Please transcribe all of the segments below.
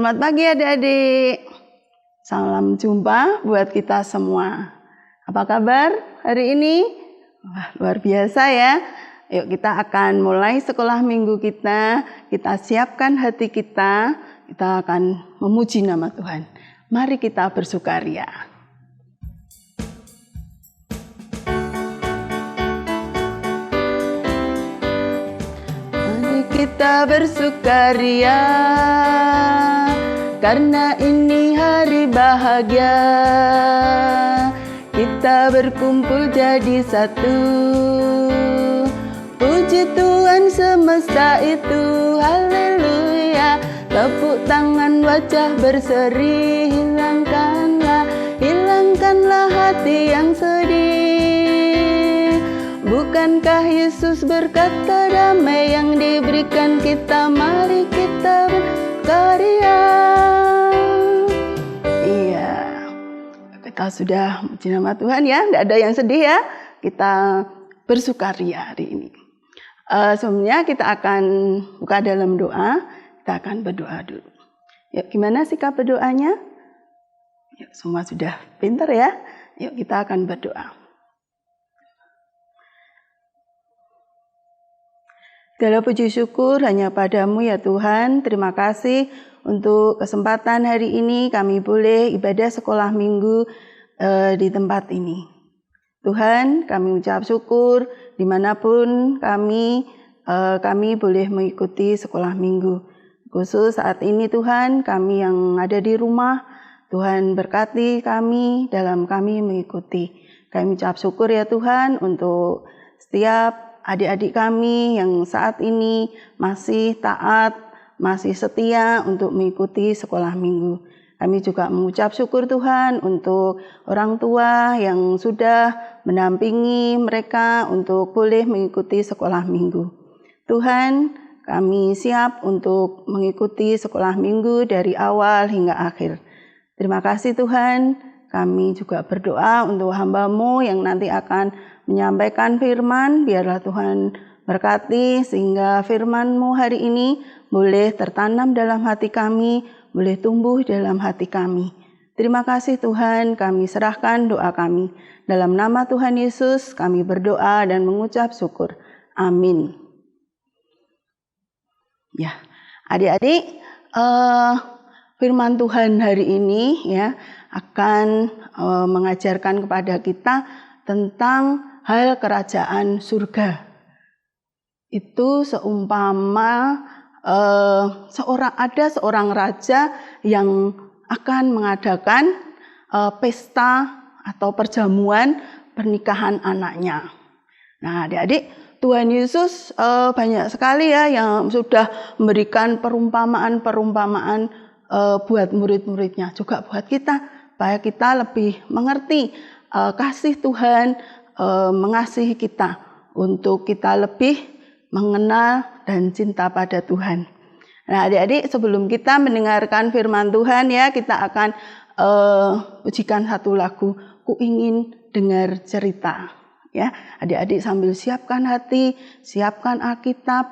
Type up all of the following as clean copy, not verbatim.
Selamat pagi adik-adik. Salam jumpa buat kita semua. Apa kabar hari ini? Wah, luar biasa ya. Yuk kita akan mulai sekolah minggu kita. Kita siapkan hati kita. Kita akan memuji nama Tuhan. Mari kita bersukaria. Mari kita bersukaria. Karena ini hari bahagia, kita berkumpul jadi satu. Puji Tuhan semesta itu, haleluya. Tepuk tangan wajah berseri, hilangkanlah hati yang sedih. Bukankah Yesus berkata damai yang diberikan kita, mari kita berkarya. Iya, kita sudah puji nama Tuhan ya, tidak ada yang sedih ya. Kita bersukaria hari ini. Sebelumnya kita akan buka dalam doa, kita akan berdoa dulu. Yuk, gimana sikap berdoanya? Yuk, semua sudah pintar ya. Yuk kita akan berdoa. Segala puji syukur hanya padamu ya Tuhan. Terima kasih untuk kesempatan hari ini kami boleh ibadah sekolah minggu di tempat ini. Tuhan, kami ucap syukur dimanapun kami boleh mengikuti sekolah minggu. Khusus saat ini Tuhan, kami yang ada di rumah, Tuhan berkati kami dalam kami mengikuti. Kami ucap syukur ya Tuhan untuk setiap adik-adik kami yang saat ini masih taat, masih setia untuk mengikuti sekolah minggu. Kami juga mengucap syukur Tuhan untuk orang tua yang sudah mendampingi mereka untuk boleh mengikuti sekolah minggu. Tuhan, kami siap untuk mengikuti sekolah minggu dari awal hingga akhir. Terima kasih Tuhan, kami juga berdoa untuk hamba-Mu yang nanti akan menyampaikan firman, biarlah Tuhan berkati sehingga firman-Mu hari ini boleh tertanam dalam hati kami, boleh tumbuh dalam hati kami. Terima kasih Tuhan, kami serahkan doa kami. Dalam nama Tuhan Yesus kami berdoa dan mengucap syukur. Amin. Ya, adik-adik, firman Tuhan hari ini ya akan mengajarkan kepada kita tentang hal kerajaan surga. Itu seumpama ada seorang raja yang akan mengadakan pesta atau perjamuan pernikahan anaknya. Nah, adik-adik, Tuhan Yesus banyak sekali ya yang sudah memberikan perumpamaan-perumpamaan buat murid-muridnya, juga buat kita, supaya kita lebih mengerti kasih Tuhan, mengasihi kita, untuk kita lebih mengenal dan cinta pada Tuhan. Nah, adik-adik, sebelum kita mendengarkan firman Tuhan ya, kita akan pujikan satu lagu, Ku Ingin Dengar Cerita. Ya, adik-adik sambil siapkan hati, siapkan Alkitab,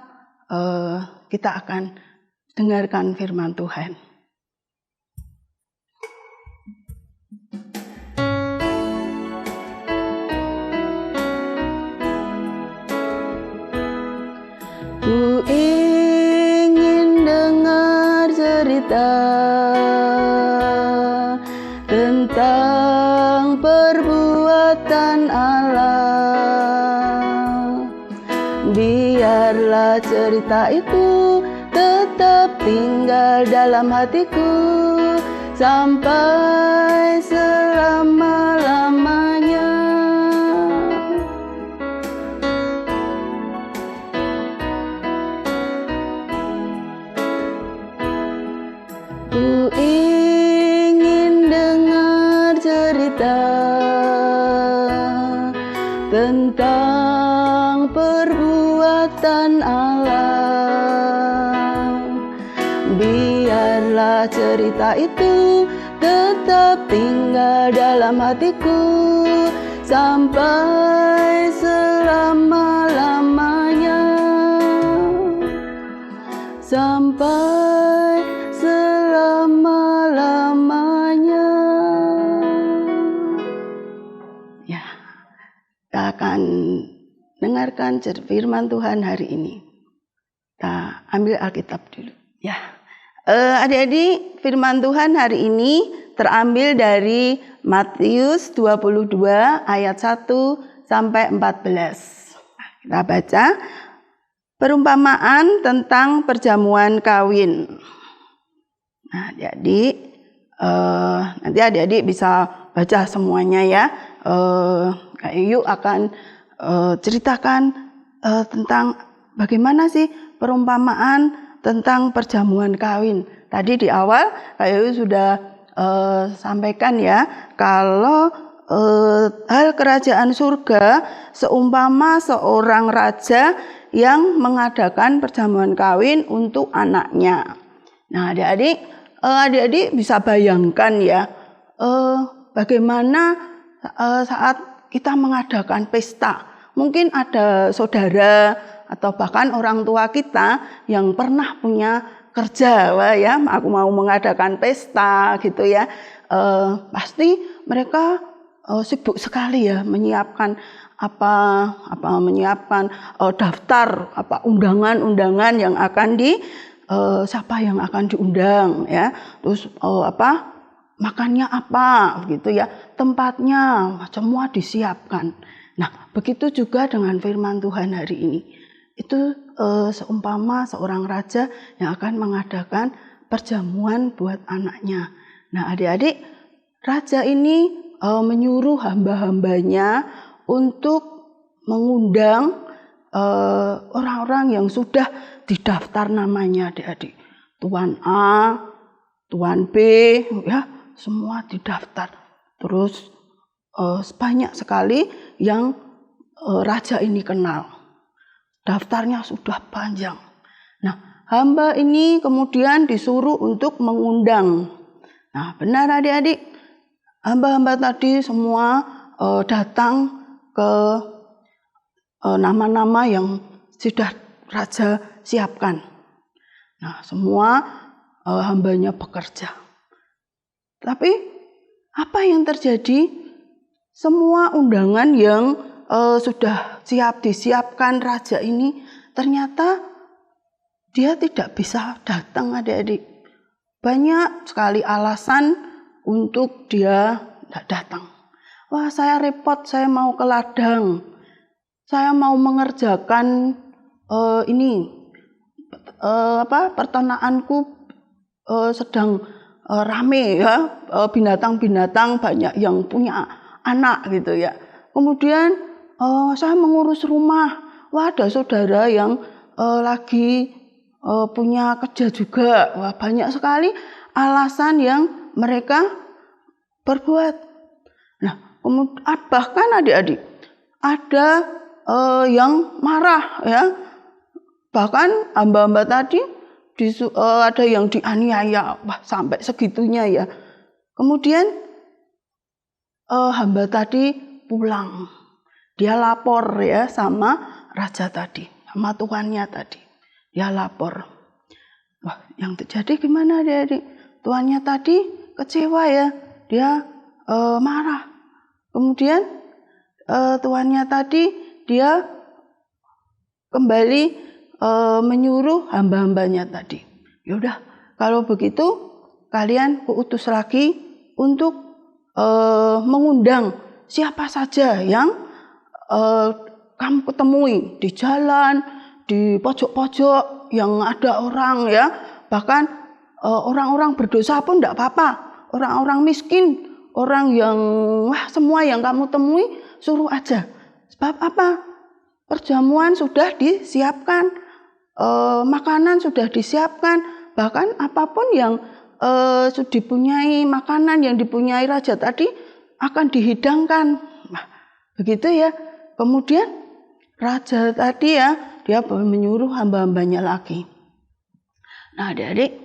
kita akan dengarkan firman Tuhan. Ku ingin dengar cerita tentang perbuatan Allah. Biarlah cerita itu tetap tinggal dalam hatiku sampai selama-lamanya. Ku ingin dengar cerita tentang perbuatan Allah. Biarlah cerita itu tetap tinggal dalam hatiku sampai selama-lamanya. Sampai selama mendengarkan firman Tuhan hari ini. Kita ambil Alkitab dulu. Ya, adik-adik, firman Tuhan hari ini terambil dari Matius 22 ayat 1 sampai 14. Kita baca perumpamaan tentang perjamuan kawin. Nah, adik-adik, nanti adik-adik bisa baca semuanya ya. Kak Yuyu akan ceritakan tentang bagaimana sih perumpamaan tentang perjamuan kawin. Tadi di awal Kak Yuyu sudah sampaikan ya, kalau hal kerajaan surga seumpama seorang raja yang mengadakan perjamuan kawin untuk anaknya. Nah, adik-adik bisa bayangkan ya, bagaimana saat kita mengadakan pesta. Mungkin ada saudara atau bahkan orang tua kita yang pernah punya kerja, wah ya, aku mau mengadakan pesta gitu ya. Pasti mereka sibuk sekali ya menyiapkan menyiapkan daftar undangan-undangan yang akan siapa yang akan diundang ya. Terus makannya apa gitu ya, tempatnya semua disiapkan. Nah, begitu juga dengan firman Tuhan hari ini. Itu seumpama seorang raja yang akan mengadakan perjamuan buat anaknya. Nah, adik-adik, raja ini menyuruh hamba-hambanya untuk mengundang orang-orang yang sudah didaftar namanya, adik-adik. Tuan A, Tuan B, ya, semua didaftar. Terus banyak sekali yang raja ini kenal. Daftarnya sudah panjang. Nah, hamba ini kemudian disuruh untuk mengundang. Nah, benar adik-adik, hamba-hamba tadi semua datang ke nama-nama yang sudah raja siapkan. Nah, semua hambanya bekerja. Tapi apa yang terjadi? Semua undangan yang sudah disiapkan raja ini ternyata dia tidak bisa datang, adik-adik. Banyak sekali alasan untuk dia tidak datang. Wah, saya repot, saya mau ke ladang, saya mau mengerjakan peternakanku sedang rame ya, binatang-binatang banyak yang punya anak gitu ya. Kemudian saya mengurus rumah. Wah, ada saudara yang lagi punya kerja juga. Wah, banyak sekali alasan yang mereka berbuat. Nah, bahkan adik-adik ada yang marah ya. Bahkan hamba-hamba tadi ada yang dianiaya. Wah, sampai segitunya ya. Kemudian hamba tadi pulang. Dia lapor ya sama raja tadi, sama tuannya tadi. Dia lapor. Wah, yang terjadi gimana adik-adik? Tuannya tadi kecewa ya, dia marah. Kemudian tuannya tadi dia kembali menyuruh hamba-hambanya tadi. Yaudah, kalau begitu kalian kuutus lagi untuk mengundang siapa saja yang kamu ketemui di jalan, di pojok-pojok yang ada orang ya, bahkan orang-orang berdosa pun tidak apa-apa, orang-orang miskin, orang yang semua yang kamu temui suruh aja. Sebab apa? Perjamuan sudah disiapkan, makanan sudah disiapkan, bahkan apapun yang dipunyai makanan yang dipunyai raja tadi akan dihidangkan. Nah, begitu ya. Kemudian raja tadi ya, dia menyuruh hamba-hambanya lagi. Nah, adik-adik,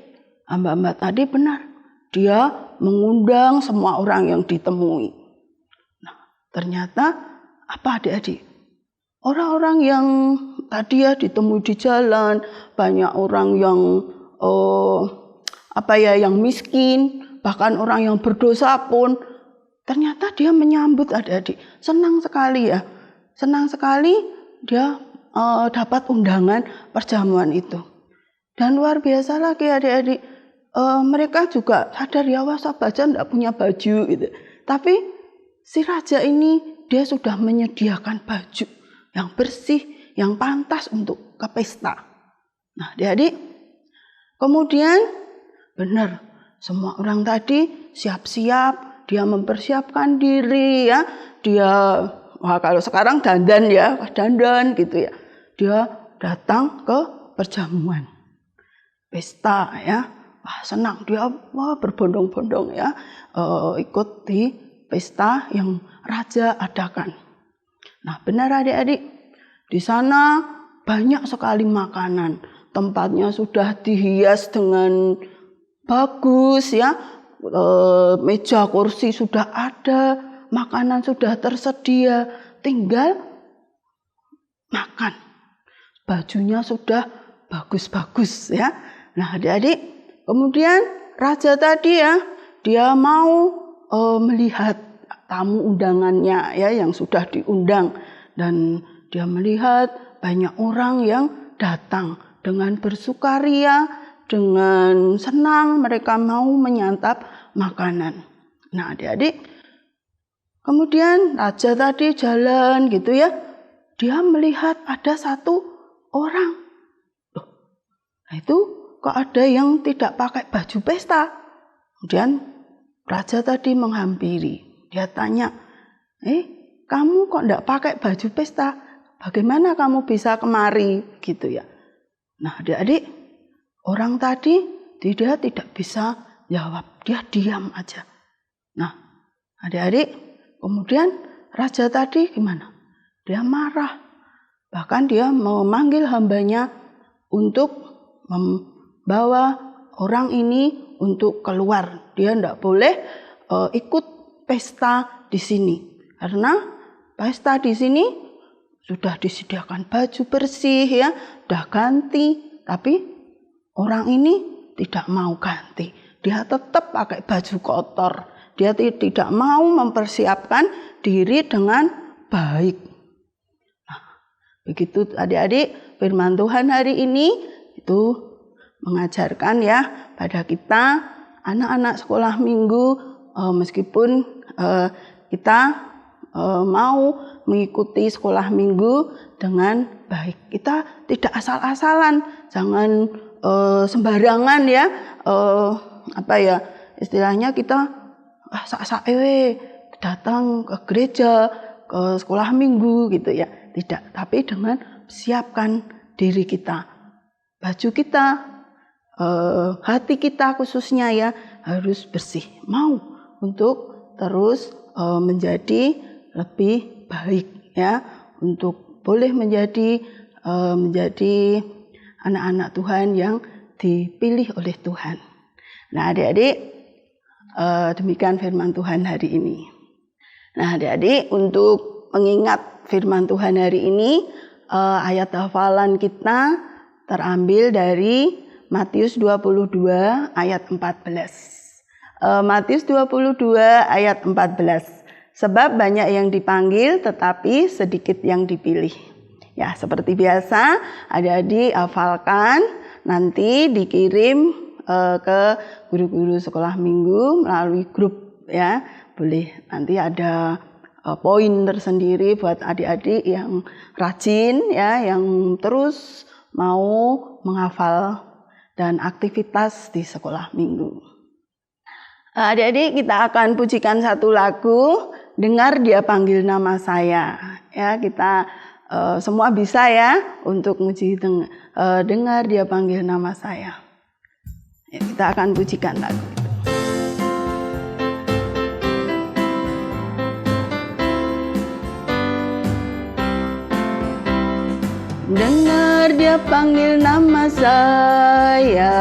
hamba-hamba tadi benar. Dia mengundang semua orang yang ditemui. Nah, ternyata apa adik-adik? Orang-orang yang tadi ya ditemui di jalan, banyak orang yang yang miskin, bahkan orang yang berdosa pun ternyata dia menyambut adik-adik. Senang sekali ya. Senang sekali dia dapat undangan perjamuan itu. Dan luar biasa lagi adik-adik, mereka juga sadar ya, wah sahabat aja enggak punya baju gitu. Tapi si raja ini dia sudah menyediakan baju yang bersih, yang pantas untuk ke pesta. Nah, adik-adik, kemudian benar semua orang tadi siap-siap, dia mempersiapkan diri ya. Dia kalau sekarang dandan ya, dandan gitu ya. Dia datang ke perjamuan pesta ya. Wah, senang dia, wah berbondong-bondong ya, ikut di pesta yang raja adakan. Nah, benar adik-adik, di sana banyak sekali makanan. Tempatnya sudah dihias dengan bagus ya, meja kursi sudah ada, makanan sudah tersedia, tinggal makan. Bajunya sudah bagus-bagus ya. Nah, adik-adik, kemudian raja tadi ya, dia mau melihat tamu undangannya ya yang sudah diundang, dan dia melihat banyak orang yang datang dengan bersukaria, dengan senang mereka mau menyantap makanan. Nah, adik-adik, kemudian raja tadi jalan gitu ya, dia melihat ada satu orang. Nah, itu kok ada yang tidak pakai baju pesta. Kemudian raja tadi menghampiri. Dia tanya, kamu kok tidak pakai baju pesta? Bagaimana kamu bisa kemari? Gitu ya. Nah, adik-adik, orang tadi dia tidak bisa jawab. Dia diam aja. Nah, adik-adik, kemudian raja tadi gimana? Dia marah. Bahkan dia memanggil hambanya untuk membawa orang ini untuk keluar. Dia tidak boleh ikut pesta di sini. Karena pesta di sini sudah disediakan baju bersih ya, sudah ganti. Tapi orang ini tidak mau ganti. Dia tetap pakai baju kotor. Dia tidak mau mempersiapkan diri dengan baik. Nah, begitu adik-adik, firman Tuhan hari ini itu mengajarkan ya pada kita anak-anak sekolah minggu, meskipun kita mau mengikuti sekolah minggu dengan baik. Kita tidak asal-asalan, jangan sembarangan ya, istilahnya kita sak-sak datang ke gereja, ke sekolah minggu gitu ya. Tidak, tapi dengan siapkan diri kita. Baju kita, hati kita khususnya ya harus bersih. Mau untuk terus menjadi lebih baik ya, untuk boleh menjadi anak-anak Tuhan yang dipilih oleh Tuhan. Nah, adik-adik, demikian firman Tuhan hari ini. Nah, adik-adik, untuk mengingat firman Tuhan hari ini, ayat hafalan kita terambil dari Matius 22 ayat 14. Matius 22 ayat 14. Sebab banyak yang dipanggil tetapi sedikit yang dipilih. Ya, seperti biasa, adik-adik hafalkan, nanti dikirim ke guru-guru sekolah minggu melalui grup ya. Boleh, nanti ada poin tersendiri buat adik-adik yang rajin ya, yang terus mau menghafal dan aktivitas di sekolah minggu. Adik-adik, kita akan pujikan satu lagu, Dengar Dia Panggil Nama Saya. Ya, kita semua bisa ya untuk muji dengar Dia Panggil Nama Saya. Ya, kita akan pujikan lagu itu. Dengar Dia panggil nama saya,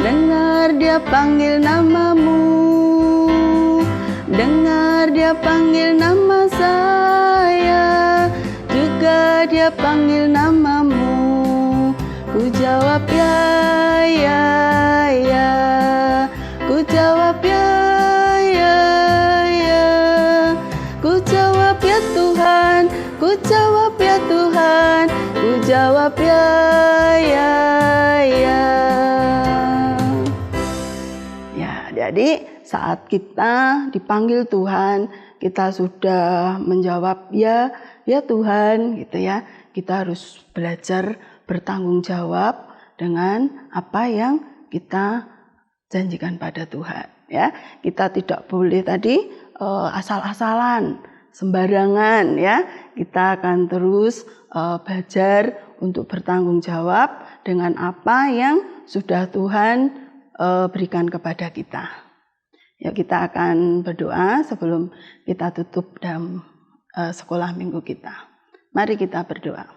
dengar Dia panggil namamu. Dengar Dia panggil nama saya, juga Dia panggil namamu. Ku jawab ya, ya, ya. Ku jawab ya, ya, ya. Ku jawab ya Tuhan, ku jawab ya Tuhan. jawab ya, ya, ya. Ya, jadi saat kita dipanggil Tuhan, kita sudah menjawab ya, ya Tuhan, gitu ya. Kita harus belajar bertanggung jawab dengan apa yang kita janjikan pada Tuhan, ya. Kita tidak boleh tadi asal-asalan, sembarangan, ya. Kita akan terus belajar untuk bertanggung jawab dengan apa yang sudah Tuhan berikan kepada kita. Ya, kita akan berdoa sebelum kita tutup dalam sekolah minggu kita. Mari kita berdoa.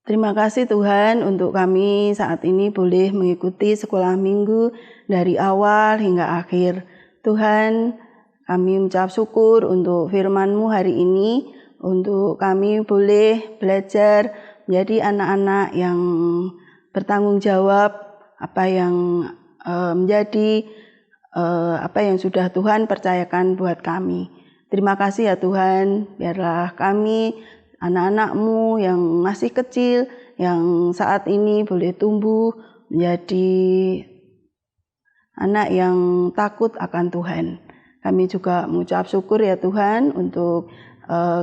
Terima kasih Tuhan untuk kami saat ini boleh mengikuti sekolah minggu dari awal hingga akhir. Tuhan, kami mengucap syukur untuk firman-Mu hari ini, untuk kami boleh belajar menjadi anak-anak yang bertanggung jawab apa yang menjadi apa yang sudah Tuhan percayakan buat kami. Terima kasih ya Tuhan, biarlah kami anak-anak-Mu yang masih kecil, yang saat ini boleh tumbuh menjadi anak yang takut akan Tuhan. Kami juga mengucap syukur ya Tuhan untuk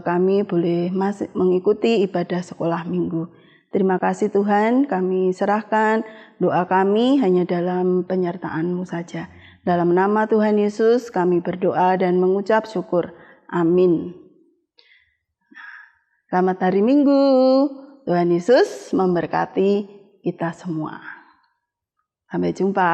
kami boleh masih mengikuti ibadah sekolah minggu. Terima kasih Tuhan, kami serahkan doa kami hanya dalam penyertaan-Mu saja. Dalam nama Tuhan Yesus kami berdoa dan mengucap syukur. Amin. Selamat hari Minggu. Tuhan Yesus memberkati kita semua. Sampai jumpa.